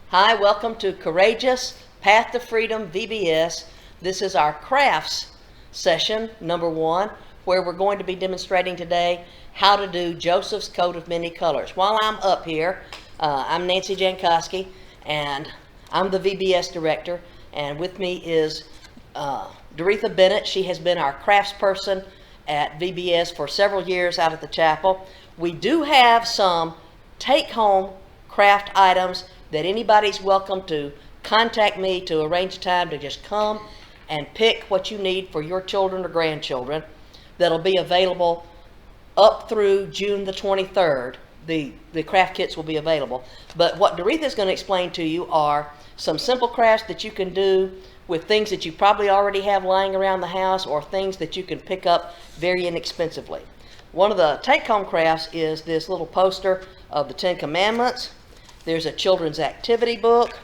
Hi, welcome to Courageous Path to Freedom VBS. This is our crafts session number 1, where we're going to be demonstrating today how to do Joseph's coat of many colors. While I'm up here, I'm Nancy Jankowski, and I'm the VBS director, and with me is Doretha Bennett. She has been our crafts person at VBS for several years out at the chapel. We do have some take-home craft items that anybody's welcome to contact me to arrange a time to just come and pick what you need for your children or grandchildren. That'll be available up through June the 23rd. The craft kits will be available. But what Doretha is going to explain to you are some simple crafts that you can do with things that you probably already have lying around the house, or things that you can pick up very inexpensively. One of the take-home crafts is this little poster of the 10 Commandments. There's a children's activity book.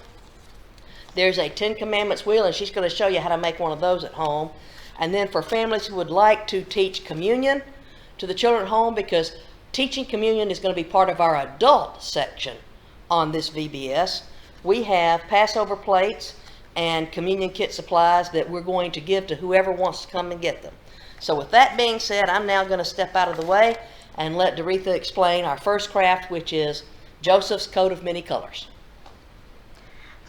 There's a 10 Commandments wheel, and she's going to show you how to make one of those at home. And then for families who would like to teach communion to the children at home, because teaching communion is going to be part of our adult section on this VBS, we have Passover plates and communion kit supplies that we're going to give to whoever wants to come and get them. So with that being said, I'm now going to step out of the way and let Doretha explain our first craft, which is Joseph's coat of many colors.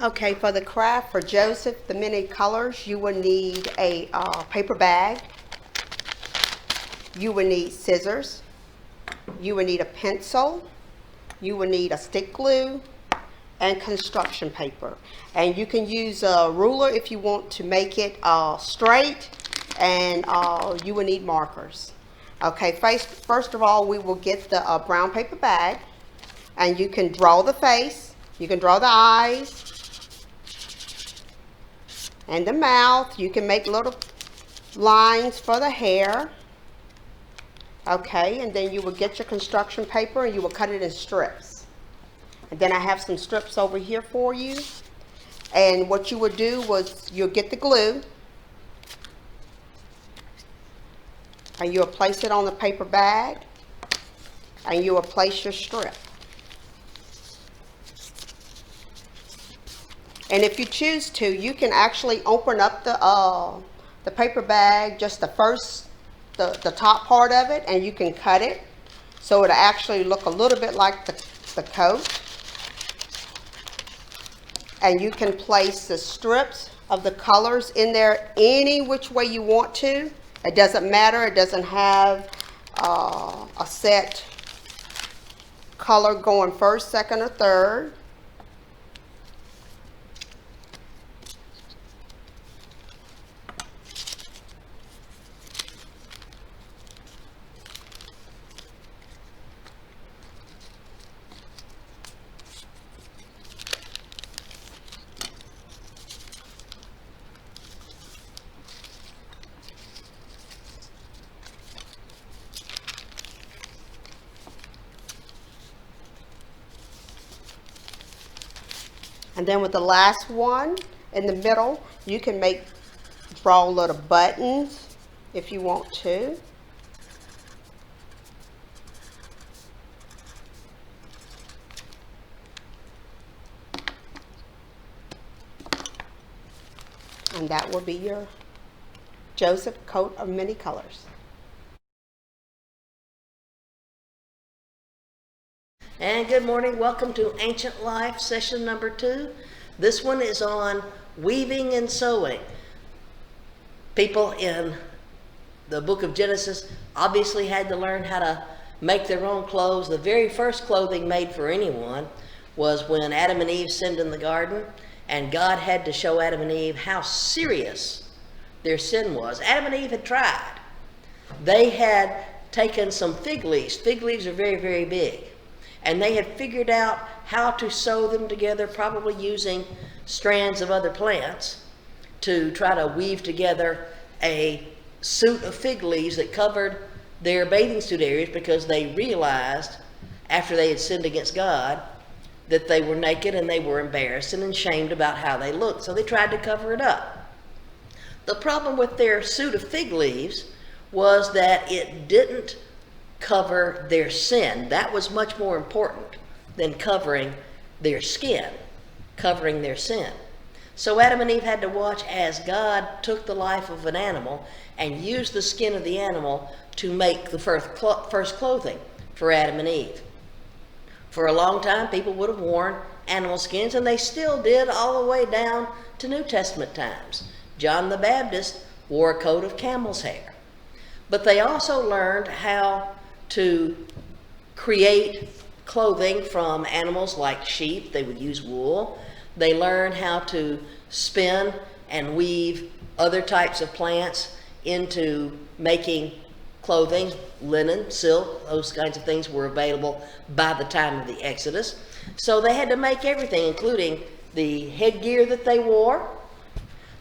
Okay, for the craft for Joseph, the many colors, you will need a paper bag. You will need scissors. You will need a pencil. You will need a stick glue and construction paper. And you can use a ruler if you want to make it straight, and you will need markers. Okay, first of all, we will get the brown paper bag, and you can draw the face, you can draw the eyes and the mouth. You can make little lines for the hair. Okay, and then you will get your construction paper and you will cut it in strips. And then I have some strips over here for you. And what you would do was you'll get the glue and you'll place it on the paper bag and you will place your strip. And if you choose to, you can actually open up the paper bag, just the top part of it, and you can cut it so it'll actually look a little bit like the coat. And you can place the strips of the colors in there any which way you want to. It doesn't matter. It doesn't have a set color going first, second, or third. And then with the last one in the middle, you can draw little buttons if you want to. And that will be your Joseph coat of many colors. And good morning. Welcome to Ancient Life session number 2. This one is on weaving and sewing. People in the book of Genesis obviously had to learn how to make their own clothes. The very first clothing made for anyone was when Adam and Eve sinned in the garden, and God had to show Adam and Eve how serious their sin was. Adam and Eve had tried. They had taken some fig leaves. Fig leaves are very, very big. And they had figured out how to sew them together, probably using strands of other plants, to try to weave together a suit of fig leaves that covered their bathing suit areas, because they realized after they had sinned against God that they were naked and they were embarrassed and ashamed about how they looked. So they tried to cover it up. The problem with their suit of fig leaves was that it didn't cover their sin. That was much more important than covering their skin. covering their sin. So Adam and Eve had to watch as God took the life of an animal and used the skin of the animal to make the first clothing for Adam and Eve. For a long time, people would have worn animal skins, and they still did all the way down to New Testament times. John the Baptist wore a coat of camel's hair. But they also learned how to create clothing from animals like sheep. They would use wool. They learned how to spin and weave other types of plants into making clothing, linen, silk, those kinds of things were available by the time of the Exodus. So they had to make everything, including the headgear that they wore,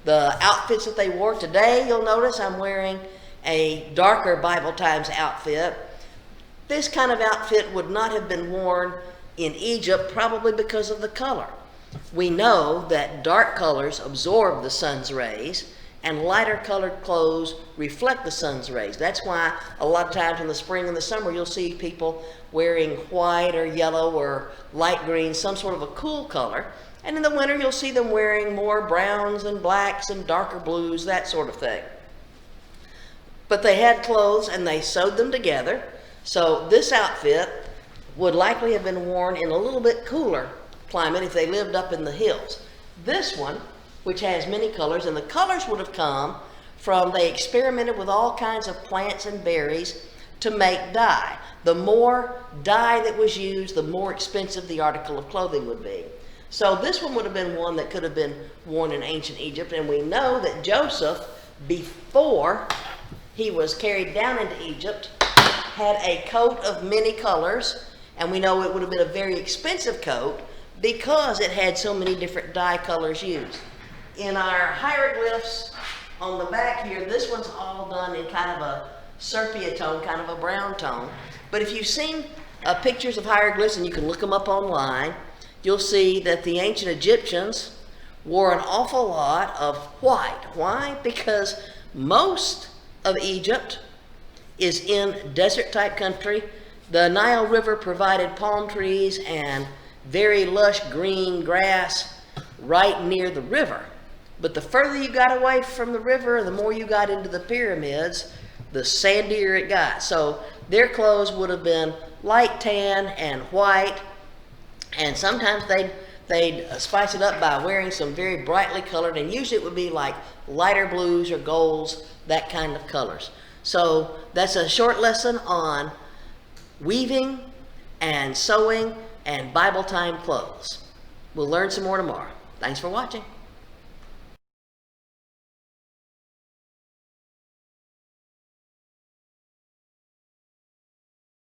the outfits that they wore. Today, you'll notice I'm wearing a darker Bible Times outfit. This kind of outfit would not have been worn in Egypt, probably because of the color. We know that dark colors absorb the sun's rays, and lighter colored clothes reflect the sun's rays. That's why a lot of times in the spring and the summer you'll see people wearing white or yellow or light green, some sort of a cool color. And in the winter you'll see them wearing more browns and blacks and darker blues, that sort of thing. But they had clothes and they sewed them together. So this outfit would likely have been worn in a little bit cooler climate if they lived up in the hills. This one, which has many colors, and the colors would have come from, they experimented with all kinds of plants and berries to make dye. The more dye that was used, the more expensive the article of clothing would be. So this one would have been one that could have been worn in ancient Egypt, and we know that Joseph, before he was carried down into Egypt, had a coat of many colors, and we know it would have been a very expensive coat because it had so many different dye colors used. In our hieroglyphs on the back here, this one's all done in kind of a sepia tone, kind of a brown tone. But if you've seen pictures of hieroglyphs, and you can look them up online, you'll see that the ancient Egyptians wore an awful lot of white. Why? Because most of Egypt is in desert type country. The Nile River provided palm trees and very lush green grass right near the river. But the further you got away from the river, the more you got into the pyramids, the sandier it got. So their clothes would have been light tan and white, and sometimes they'd spice it up by wearing some very brightly colored, and usually it would be like lighter blues or golds, that kind of colors. So that's a short lesson on weaving and sewing and Bible time clothes. We'll learn some more tomorrow. Thanks for watching.